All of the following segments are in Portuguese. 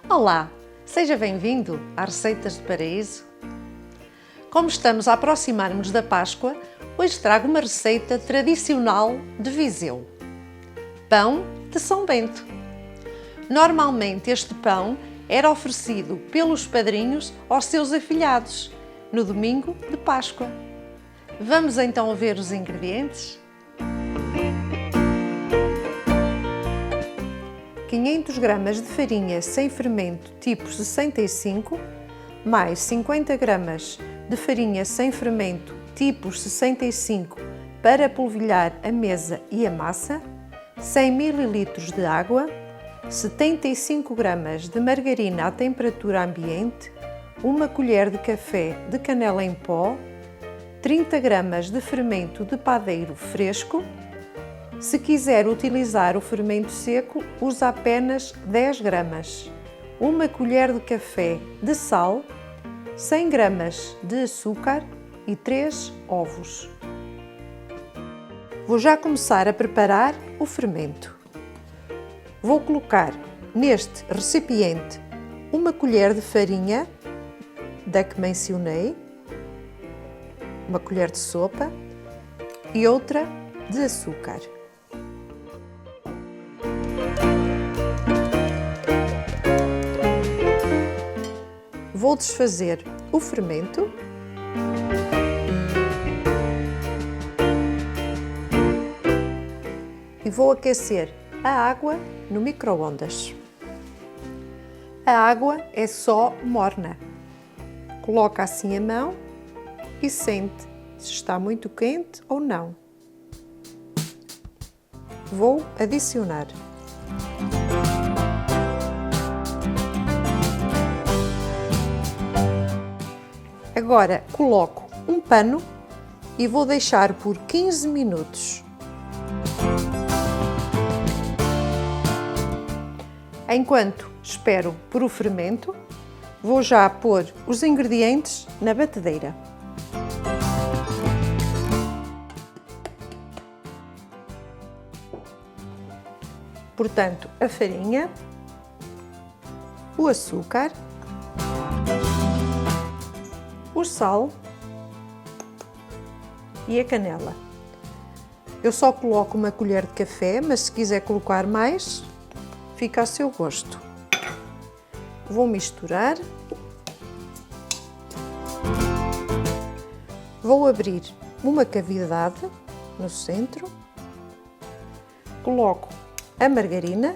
Olá, seja bem-vindo às Receitas do Paraíso. Como estamos a aproximar-nos da Páscoa, hoje trago uma receita tradicional de Viseu. Pão de São Bento. Normalmente este pão era oferecido pelos padrinhos aos seus afilhados no domingo de Páscoa. Vamos então ver os ingredientes? 500 gramas de farinha sem fermento tipo 65, mais 50 gramas de farinha sem fermento tipo 65 para polvilhar a mesa e a massa, 100 ml de água, 75 gramas de margarina à temperatura ambiente, 1 colher de café de canela em pó, 30 gramas de fermento de padeiro fresco. Se quiser utilizar o fermento seco, usa apenas 10 gramas, 1 colher de café de sal, 100 gramas de açúcar e 3 ovos. Vou já começar a preparar o fermento. Vou colocar neste recipiente 1 colher de farinha, da que mencionei, 1 colher de sopa e outra de açúcar. Vou desfazer o fermento e vou aquecer a água no micro-ondas. A água é só morna. Coloca assim a mão e sente se está muito quente ou não. Vou adicionar. Agora coloco um pano e vou deixar por 15 minutos. Enquanto espero por o fermento, vou já pôr os ingredientes na batedeira. Portanto, a farinha, o açúcar, o sal e a canela. Eu só coloco 1 colher de café, mas se quiser colocar mais, fica a seu gosto. Vou misturar. Vou abrir uma cavidade no centro. Coloco a margarina.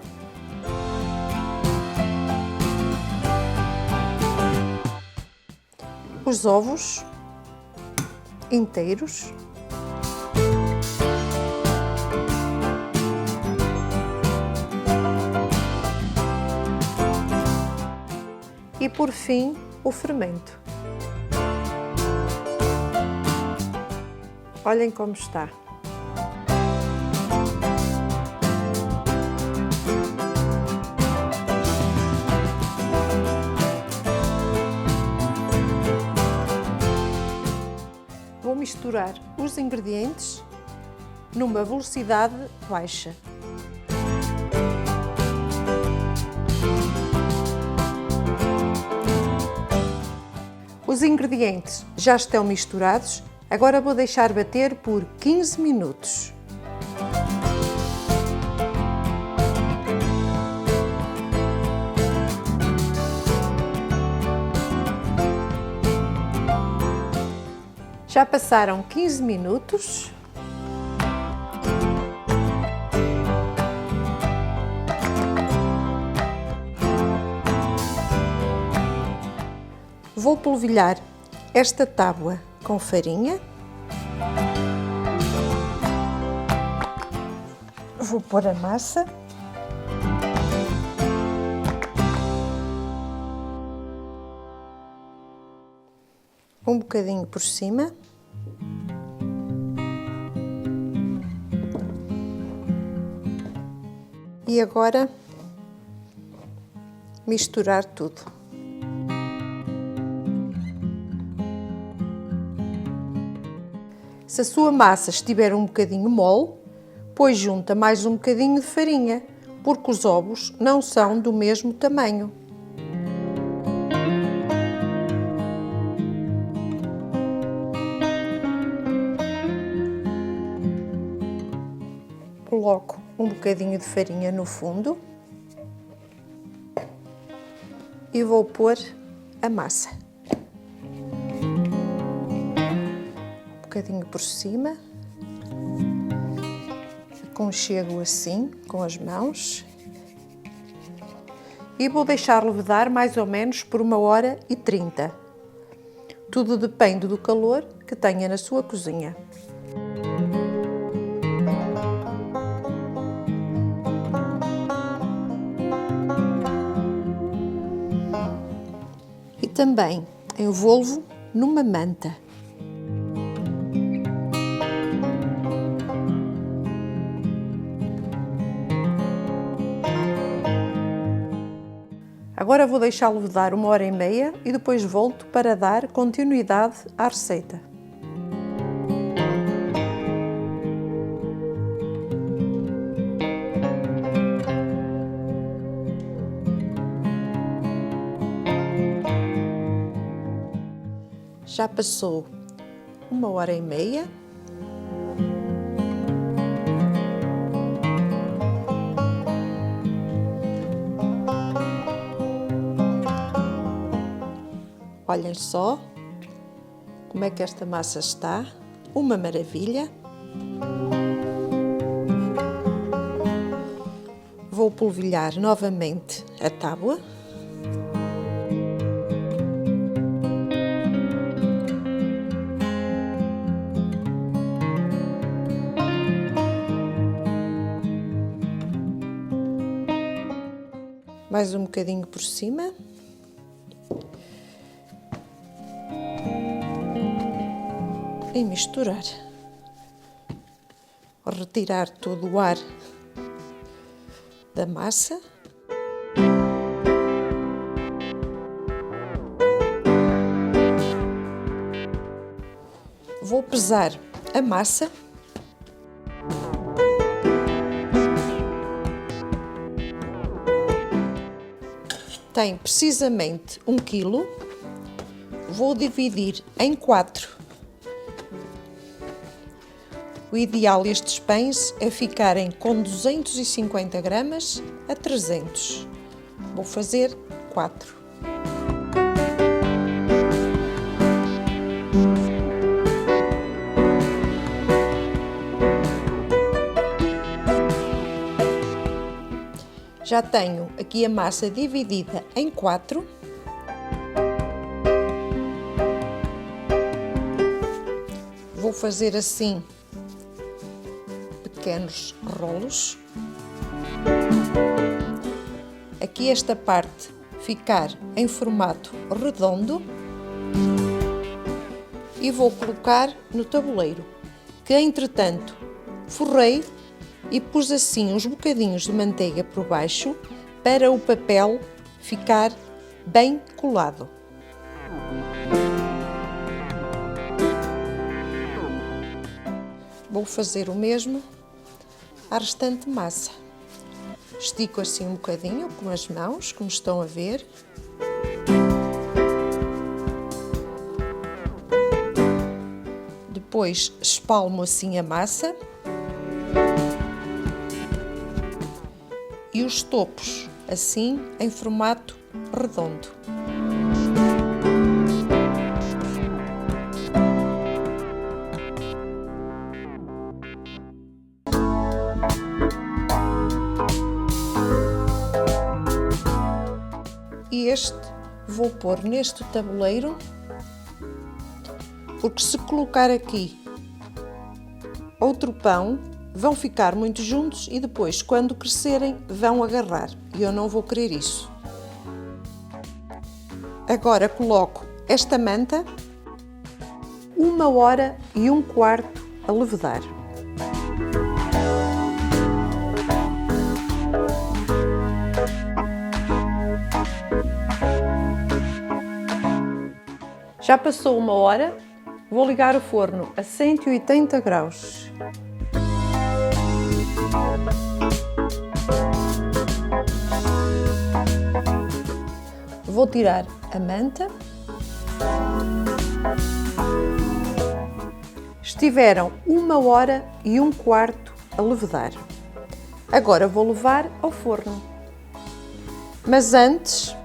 Os ovos inteiros. E por fim, o fermento. Olhem como está. Vou misturar os ingredientes numa velocidade baixa. Os ingredientes já estão misturados, agora vou deixar bater por 15 minutos. Já passaram 15 minutos. Vou polvilhar esta tábua com farinha. Vou pôr a massa. Um bocadinho por cima. E agora misturar tudo. Se a sua massa estiver um bocadinho mole, pois junta mais um bocadinho de farinha, porque os ovos não são do mesmo tamanho. coloco um bocadinho de farinha no fundo e vou pôr a massa. Um bocadinho por cima. Aconchego assim, com as mãos. E vou deixar levedar mais ou menos por 1h30. Tudo depende do calor que tenha na sua cozinha. E também envolvo numa manta. Agora vou deixá-lo levedar 1h30 e depois volto para dar continuidade à receita. Já passou 1h30. Olhem só como é que esta massa está, uma maravilha. Vou polvilhar novamente a tábua. Mais um bocadinho por cima. E misturar. Retirar todo o ar da massa. Vou pesar a massa. Tem precisamente 1 kg. Vou dividir em 4. O ideal destes pães é ficarem com 250 gramas a 300. Vou fazer 4. Já tenho aqui a massa dividida em 4. Vou fazer assim pequenos rolos. Aqui esta parte ficar em formato redondo e vou colocar no tabuleiro, que entretanto forrei e pus assim uns bocadinhos de manteiga por baixo para o papel ficar bem colado. Vou fazer o mesmo à restante massa. Estico assim um bocadinho com as mãos, como estão a ver. Depois espalmo assim a massa. E os topos assim em formato redondo. E este vou pôr neste tabuleiro, porque se colocar aqui outro pão, vão ficar muito juntos e depois, quando crescerem, vão agarrar. E eu não vou querer isso. Agora coloco esta manta 1h15 a levedar. Já passou 1 hora, vou ligar o forno a 180 graus. Vou tirar a manta. Estiveram 1h15 a levedar. Agora vou levar ao forno. Mas antes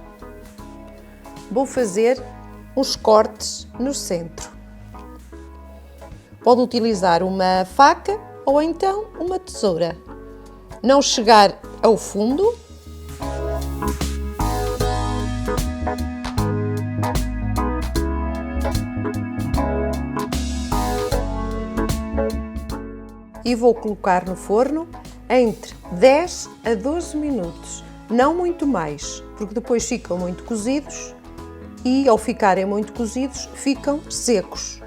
vou fazer uns cortes no centro. Pode utilizar uma faca ou então uma tesoura. Não chegar ao fundo. E vou colocar no forno entre 10 a 12 minutos, não muito mais, porque depois ficam muito cozidos e ao ficarem muito cozidos ficam secos.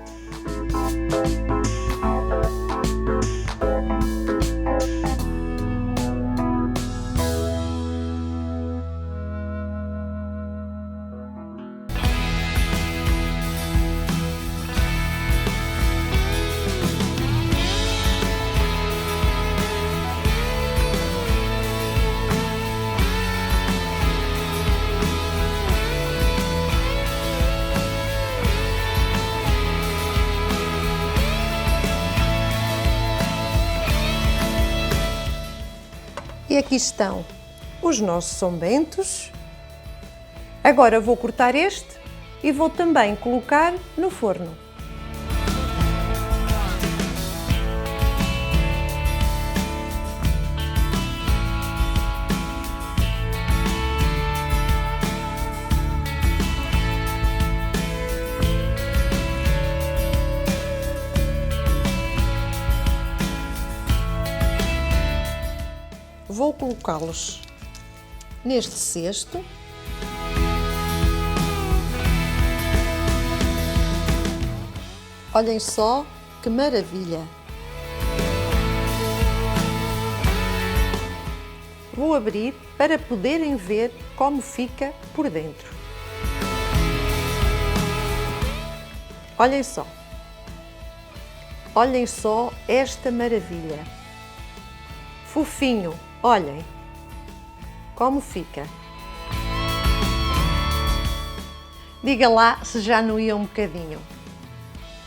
E aqui estão os nossos São Bentos. Agora vou cortar este e vou também colocar no forno. Vou colocá-los neste cesto. Olhem só que maravilha! Vou abrir para poderem ver como fica por dentro. Olhem só! Olhem só esta maravilha! Fofinho! Olhem como fica. Diga lá se já não ia um bocadinho.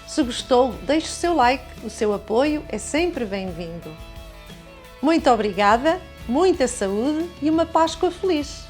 Se gostou, deixe o seu like, o seu apoio é sempre bem-vindo. Muito obrigada, muita saúde e uma Páscoa feliz!